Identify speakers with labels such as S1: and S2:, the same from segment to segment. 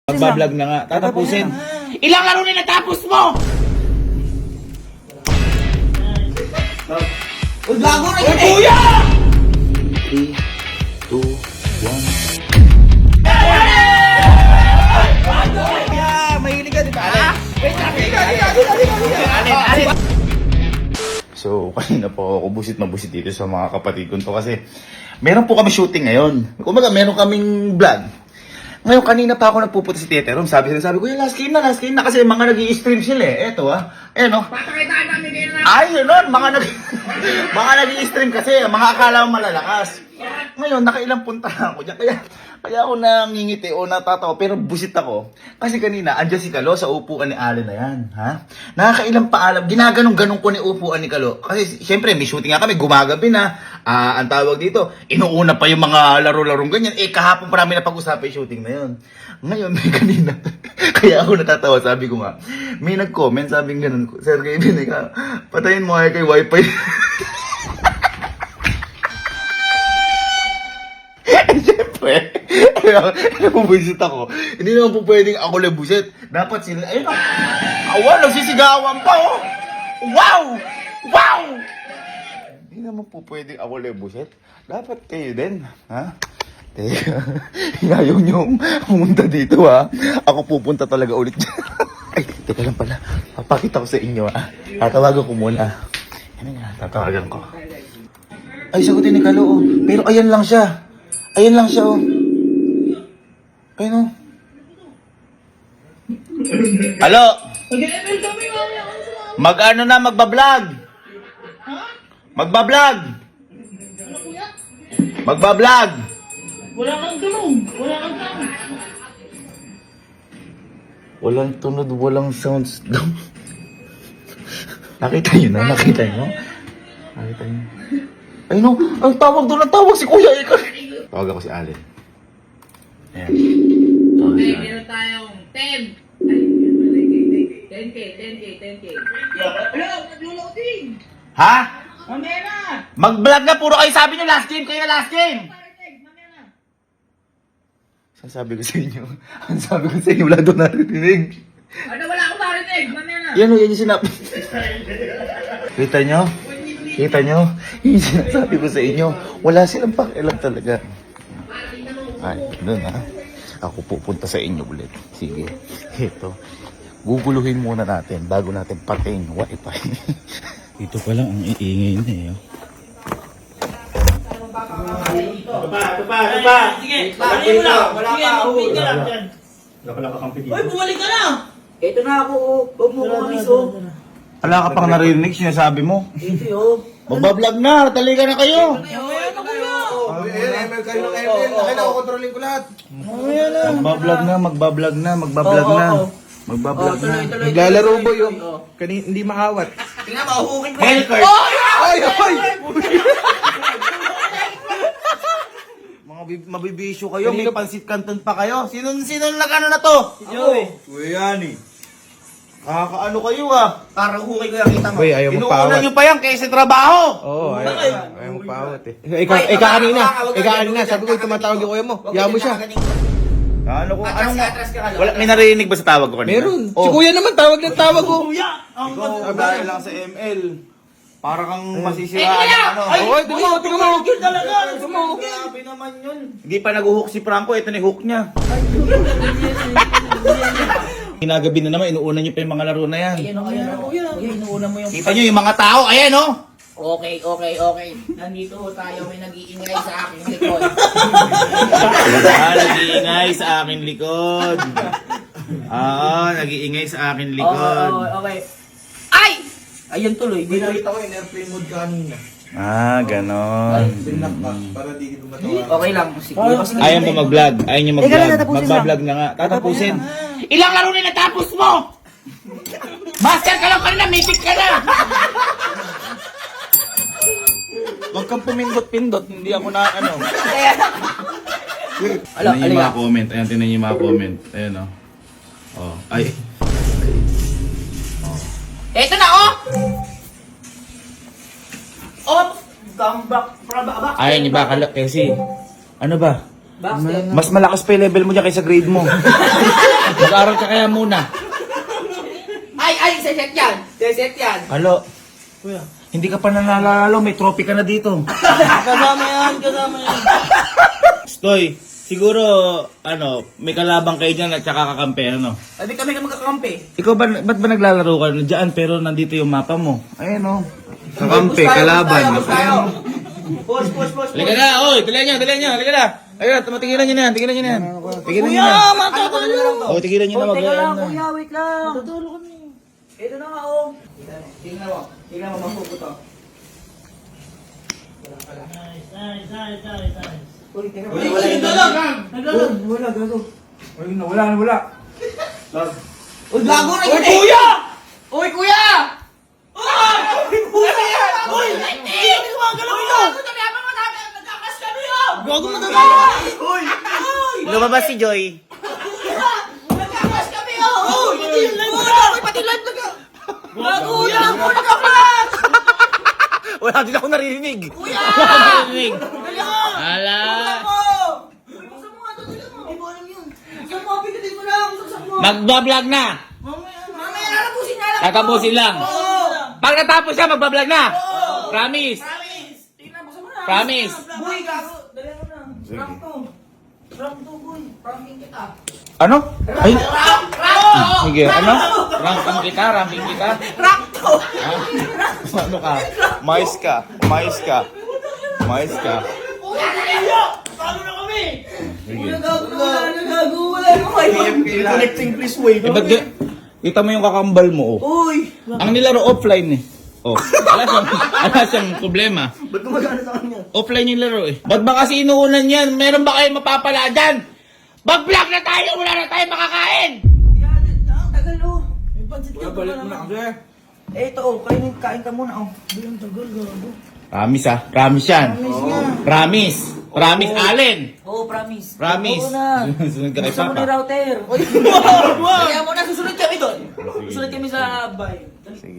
S1: Magbablog na nga. Tatapusin. Ilang laro na natapos mo?
S2: Bago na yun eh!
S1: Kuya! 3, 2, 1.
S2: Mahilig ka, di ba?
S1: So, kanina po ako busit na busit dito sa mga kapatid ko to kasi meron po kami shooting ngayon. Kumbaga, meron kaming vlog. Ngayon, kanina pa ako nagpupunta sa theater room. Sabi ko, last game na kasi mga nag-i-stream sila eh. Eto ayan
S2: Papakitaan namin kayo na!
S1: ay, yun mga nag-i-stream kasi, mga akala mo malalakas. Ngayon, nakailang punta ako dyan. Kaya ako nangingiti o natatawa, pero busit ako. Kasi kanina, andyan si Kalo sa upuan ni Allen na yan. Ha? Nakakailang paalam, ginaganong-ganong ko ni upuan ni Kalo. Kasi, syempre, may shooting nga kami, gumagabi na. Ang tawag dito, inuuna pa yung mga laro-larong ganyan. Kahapon pa namin napag-usapan yung shooting na yun. Ngayon, may kanina. Kaya ako natatawa, sabi ko nga. May nag-comment, sabi ganun, Sir Kevin, patayin mo kay wifi. Siyempre, nabubusit ako. Hindi naman po pwedeng ako nabusit. Dapat sila, ayun o. Nagsisigawan pa oh. Wow! Wow! Hindi naman po pwedeng ako nabusit. Dapat kayo din, ha? Teka, ayaw nyo pumunta dito ha. Ako pupunta talaga ulit dyan. Ay, teka lang pala. Papakita ko sa inyo ha. Tatawagan ko muna. Ano nga, tatawagan ko. Ay, sagutin ni Kalo oh. Pero ayan lang siya. Ayun lang siya, oh. Ayun, oh. Halo? Mag-ano na, magbablog? Magbablog? Magbablog?
S2: Wala kang tulong! Wala kang tulong!
S1: Walang tunod, walang sounds. Nakita nyo na? Nakita nyo? Ay, no. Ang tawag doon, ang tawag si Kuya Ika. Tawag ako si Allen. Ayan.
S2: Okay, meron tayong 10. 10K. Hello, nag-loading!
S1: Ha?
S2: Mamaya na!
S1: Mag-vlog na, puro kayo sabi nyo, last game kayo, last game!
S2: Mamaya na!
S1: Ang sabi ko sa inyo, wala doon narinig.
S2: Ano, wala akong marinig! Mamaya na!
S1: Yan yung sinabi. Kita nyo? Yung sinasabi ko sa inyo, wala silang pakialam talaga. Ay, doon ha. Ako pupunta sa inyo ulit. Sige, ito. Guguluhin muna natin bago natin patayin yung wifi. Dito pa lang ang iingay na eh.
S2: Baba! Sige, bakit mo lang! Wala pa ako! Uy, bumalik ka na! Ito na ako, huwag mo kumamis oh.
S1: Wala ka pang narinig sinasabi mo.
S2: Ito yun.
S1: Magbablog na, taliga na kayo.
S3: ML kayo ng ML. Akin ako, kontrolin ko lahat.
S1: Magbablog na. Magbablog na.
S3: Naglalaro mo yung hindi maawat.
S2: Tingnan mo, huhukin ko.
S1: Hellcurt.
S3: Ay!
S1: Mga mabibisyo kayo, may pansit canton pa kayo. Sino nag-ano na to?
S3: Kuya yan eh.
S1: Kakaano kayo ah.
S2: Parang huhukin ko yung kita mo.
S3: Uy, ayaw mo
S1: Inuuna
S3: paawat.
S1: nyo pa yan kaysa trabaho.
S3: Oo, ayaw mo paawat eh. Ikaw kanina, sabi ko tumatawag yung kuya mo. Yaman mo siya.
S1: Ano ko?
S2: Atras ka.
S1: Wala, may narinig ba sa tawag ko kanina?
S3: Meron. Si kuya naman tawag ng tawag ko.
S1: Ikaw, dahil lang sa ML. Para kang masisiraan
S2: kuya!
S1: ano.
S3: Oy, tingnan mo.
S1: Grabe naman yun. Hindi pa nag-hook si Franco, ito na yung hook niya. Ginagabi na naman, inuuna nyo pa yung mga laro na yan.
S2: Ayan o, kuya. Kuya, inuuna mo yung...
S1: Kita nyo yung mga tao, ayan oh!
S2: Okay. Nandito tayo, may nag-iingay sa aking likod.
S1: Nag-iingay sa akin likod. Nag-iingay sa akin likod.
S2: Okay. Ay! Ayun tuloy.
S3: Binalita ko yung airplane mode kanina.
S1: Ganon.
S3: Binlock ka para di kita matawa.
S2: Okay lang. Sige.
S1: Ayaw mo mag-vlog. Ayaw nyo mag-vlog. Magbablog na nga. Tatapusin. Ilang laro na natapos mo? Master ka lang kanina, mythic ka na! Huwag kang pumindot-pindot. Hindi ako na ano. Tignan niyo yung mga comment. Ayan, tignan niyo yung mga comment. Ayan o. Ay.
S2: Eto na, oh! Oh! Gambak.
S1: Ayaw niyo ba? Kasi, ano ba?
S2: Backstep.
S1: Mas malakas pa yung level mo dyan kaysa grade mo. Mag-aaral ka kaya muna.
S2: Ay, set yan. Set yan.
S1: Halo. Kuya, hindi ka pa nanlalalo, may trophy ka na dito.
S2: Kasama yan.
S1: Stoy, siguro, may kalabang kayo dyan at saka kakampi, ano?
S2: Hindi kami magkakampi.
S1: Ikaw ba, ba't ba naglalaro ka dyan pero nandito yung mapa mo? Ayan o. Kakampi, kalaban.
S2: Push.
S1: Halika na, oy, dalihan nyo, halika na. Ayun, tigilan nyo na yan. Tigilan nyo na. Oh, tigilan nyo na, mag-ayan na.
S2: Kuya, wait lang. Tutulog kami. Ito na nga, oh. Tingnan mo, mapupo to. Uy, tingnan mo. Wala, gago.
S3: Wala.
S2: Uy, gago na yun eh! Kuya! Uy, kuya! Uy! Hindi! Gumagalaw yun! Tabi-habang mo namin! Nagkakas kami yun! Gago na Uy!
S1: Lumabas si Joy.
S2: Nagkakas kami yun! Uy! Pati live na ka! Gago na! Nagkakas!
S1: Wala din ako naririnig.
S2: Kuya!
S1: Naririnig. Ala.
S2: Buksan mo nga ito! Hindi ko alam yun! Buksan mo! Pindutin mo lang! Buksan mo!
S1: Magbablog na.
S2: Mamaya natapusin na lang!
S1: Tatapusin lang.
S2: Oo!
S1: Pag natapos siya, magbablog na. Promise.
S2: Tingnan, buksan mo na!
S1: Promise.
S2: Boy, gago! Dali mo na! Prank to! Prank to, boy! Pranking kita!
S1: Ano? Ay.
S2: Prank
S1: Sige, ano? Ranking kita.
S2: Prank to!
S1: Ano ka? Mais ka.
S2: Kuya, dali mo! Paano na kami? Kuya, gago na wala na gago! Wala na kayo!
S3: Connecting please wait.
S1: Eh, ba't kita mo yung kakambal mo, oh.
S2: Uy!
S1: Ang nilaro offline eh. Oh, wala siyang problema.
S3: Ba't gumagana sa kanya?
S1: Offline yung laro eh. Ba't ba kasi inuunan yan? Meron ba kayo mapapala dyan? Mag-vlog na tayo! Wala na tayo makakain!
S2: Yan, ang tagal oh! May pansit ka pa
S3: Balik mo na
S2: naman.
S3: kasi.
S2: Eh, ito oh, kain ka muna oh. Hindi ang tagal, gago.
S1: Promise ah. Promise yan. Promise. Promise, Allen.
S2: Oo, promise.
S1: Promise.
S2: Oo na.
S1: Sunod ka kay
S2: Buksan mo na yung
S1: Papa.
S2: router. Uy, kaya mo na, susunod kami doon. Susunod kami sa bay.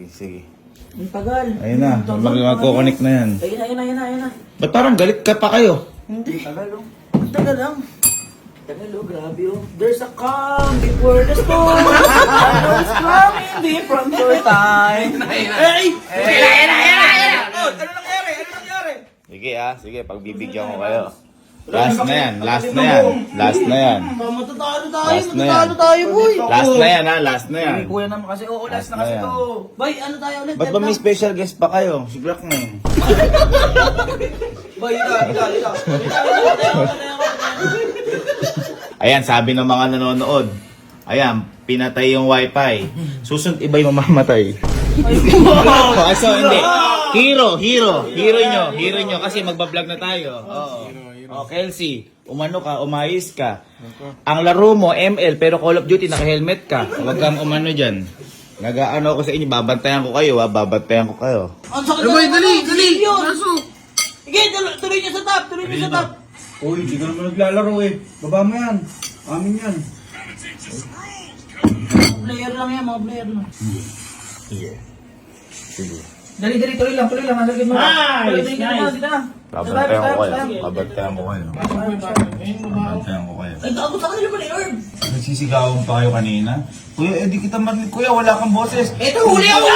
S1: Sige.
S2: Ang tagal.
S1: Ayun na. Magkoconnect na yan.
S2: Ayun na.
S1: Ba't parang galit ka pa kayo?
S2: Hindi. Tagal oh. Ang tagal lang. Tagal oh, grabe oh. There's a calm before the storm. I know it's coming deep from your time. Ay! Ayun! Ano nangyari?
S1: Sige ah. Sige, pagbibigyan ko kayo. Last na yan.
S2: Matatalo
S1: Last na yan.
S2: tayo, boy.
S1: Last na yan ha. Last na yan.
S2: Kuya naman kasi, oo, last na
S1: Last
S2: kasi
S1: na yan.
S2: to. Bay, ano tayo ulit?
S1: Ba't ba may special guest pa kayo? Si Black na yun.
S2: Bay, ika.
S1: Ayan, sabi ng mga nanonood. Ayan, pinatay yung wifi. Susunod iba yung mamamatay. So, hindi. Hero nyo. Kasi magbablog na tayo. Oo. Oh, Kelsey, umayos ka. Ang laro mo, ML, pero Call of Duty, naka-helmet ka. Huwag kang umano dyan. Nag-ano ako sa inyo, babantayan ko kayo.
S2: Ang sakit na dali. Sige, tuloy niyo sa top.
S3: Uy, di ka naman naglalaro eh. Baba mo yan. Amin yan.
S2: Player lang yan, mga player lang.
S1: Sige.
S2: Dali, tuloy lang. Nasagin mo. Nice. Dito na.
S1: Babantayan ko kayo.
S2: Ay, gago sa kanila pala, Herb.
S1: Nagsisigawan pa kayo kanina? Kuya, di kita marinig. Kuya, wala kang boses.
S2: Ito, huli ako!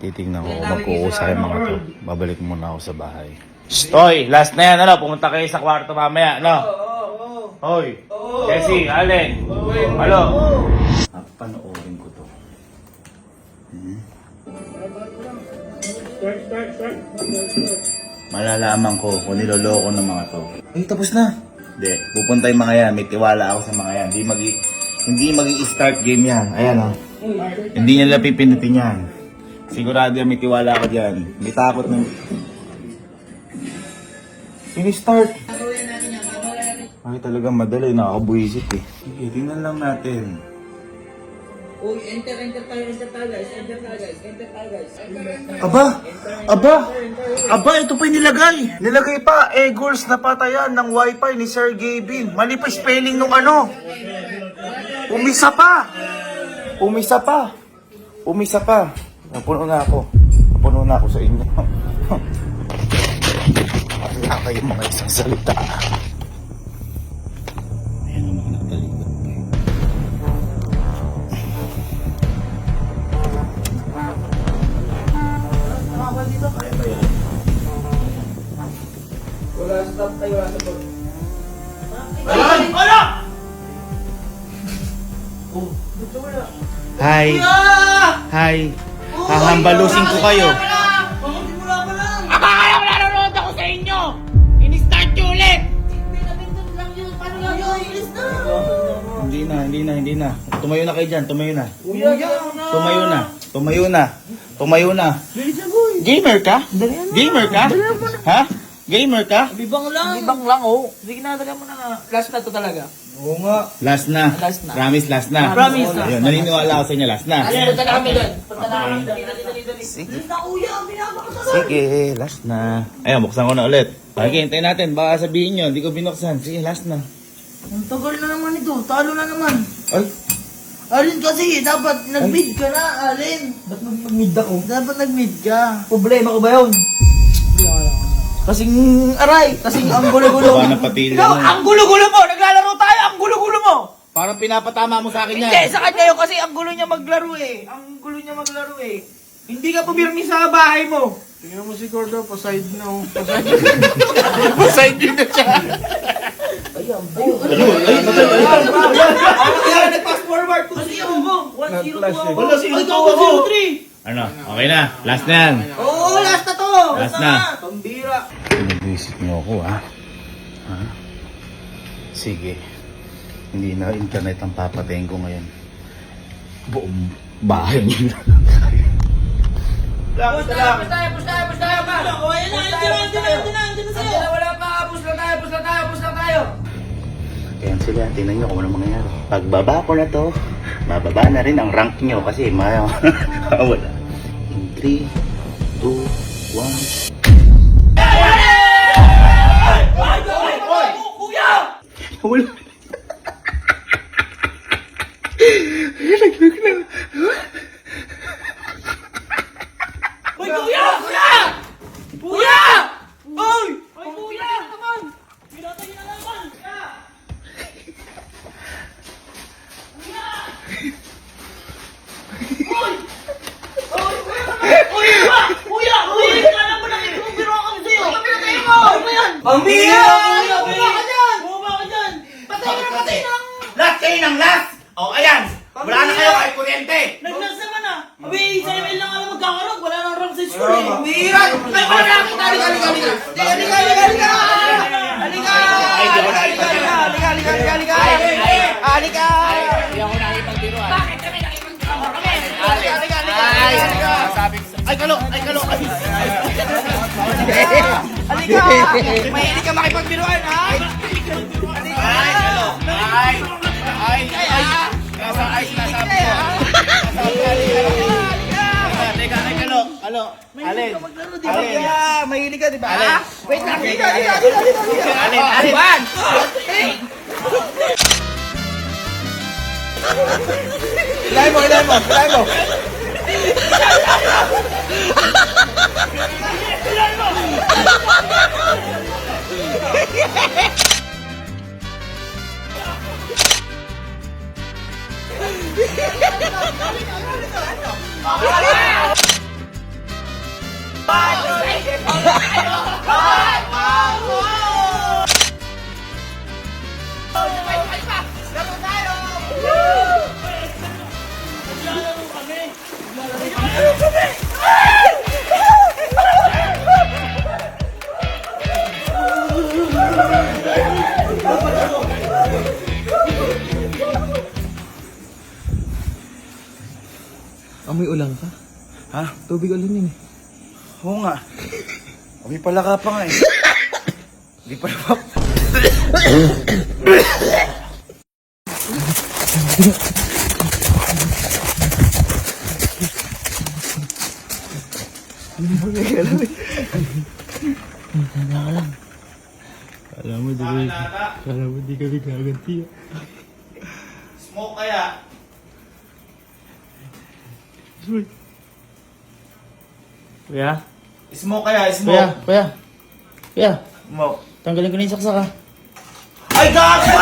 S1: Titingnan ko kung magkukusa yung mga to. Babalik muna ako sa bahay. Stoy, last na yan, ano? Pumunta kayo sa kwarto mamaya, no? Hoy, Jesse, Allen, halo. Panoorin ko to. Malalaman ko kung niloloko ng mga to. Ay, tapos na. Hindi, pupunta yung mga yan. May tiwala ako sa mga yan. Hindi magi-start game yan. Ayan, oh. Hindi nila pipindutin yan. Sigurado yan, may tiwala ako dyan. May takot ng... Ini-start. Ay, talagang madali. Nakakabuisit eh. Sige, tingnan lang natin.
S2: Uy, enter tayo guys.
S1: Aba, ito pa yung nilagay. Nilagay pa, Eagles na patayan ng wifi ni Sir Gavin. Mali pa spelling nung ano. Umisa pa. Napuno na ako sa inyo. Wala kayong mga isang salita. Ayan ang mga nakatalibot.
S2: Wala stop tayo, wala stop.
S1: Hi. Hi. Hahambalusin ko kayo.
S4: Akala ko nanonood ako sa inyo! In-start nyo ulit!
S1: Hindi na. Tumayo na kayo dyan, tumayo na. Gamer ka? Ha? Gamer ka?
S2: Bibang lang, oh. Sige na, dala mo na nga. Last na to talaga.
S3: Oo nga.
S1: Last na. Promise, last na.
S2: Promise na.
S1: Ayun, naniniwala ako sa inyo, last na.
S2: Punta na kami doon. Dali.
S1: Sige. Sige, last na. Ayun, buksan ko na ulit. Okay, hintayin natin. Baka sabihin nyo, hindi ko binuksan. Sige, last na.
S5: Ang tagal na naman ito. Talo na naman.
S1: Ay,
S5: Alin kasi, dapat nag-mid ka na, Alin.
S2: Ba't mag-mid ako?
S5: Dapat nag-mid ka.
S2: Problema ko ba yun? Kasing aray, kasing ang gulo-gulo.
S1: baka napapili
S2: Ikaw,
S1: mo.
S2: ang gulo-gulo mo! Naglalaro tayo, ang gulo-gulo mo!
S1: Parang pinapatama mo sa akin yan.
S2: Hindi, sa kanya yun kasi ang gulo niya maglaro eh. Hindi ka pumirmi sa bahay mo.
S3: Tingnan mo si Gordo, pa-side na.
S2: Kaya nag-pass forward. Kasi ako mo. 1-0
S3: Na-flash eh.
S2: Wala, 0-2
S1: Ano? Okay na. Last na yan.
S2: Oo, last na to.
S1: Last na.
S2: Pambira.
S1: Pinag-visit niyo ako, ha? Ha? Sige. Hindi na internet ang papatayin ko ngayon. Buong bahay niyo na.
S2: Push tayo. O, ayan na, andyan na. Wala pa, push lang tayo.
S1: Kaya sila, tingnan nyo kung ano mangyayari. Pagbaba ko na to, bababa na rin ang rank nyo kasi wala. In 3, 2, 1.
S2: Kuya!
S1: Wala.
S2: Hoy, kuya! Kuya! Hoy! Hoy, kuya! Naman! Pinatay na naman! Kuya! Kala mo nakikubiro ako sa'yo! Pinatay mo! Ano ba yan? Ang biya! Bumaba ka dyan! Patay ng...
S4: Last kayo ng last! O, ayan! Wala na kayo kahit kuryente!
S2: Nag-last naman ah! Abi, sa ML lang alam magkakaroon. Wala nang rank sa school eh.
S4: Bira! Ay, wala na kita! Halika! Bakit kami nakipagtiro kami?
S1: Ay, kalo!
S4: Mahilig ka makipagbiruan, ha? Nasa ice na sabi ko. Teka, kalo. Alin?
S2: Mahilig ka, di ba?
S1: Alin?
S2: Wait lang, dito.
S4: Alin?
S3: Ilay mo. Amoy ulang ka?
S1: Ha?
S3: Tubig ulan yun eh.
S1: Oo nga. Okay pala ka pa nga eh. Hindi pa naman.
S3: Alam mo, di kami gaganti.
S4: Smoke kaya?
S2: Kuya?
S4: Smoke kaya?
S2: Kuya?
S4: Smoke.
S2: Kuya? Kuya?
S4: Smoke.
S2: Tanggalin ko na yung saksak ah.
S4: Ay, gago!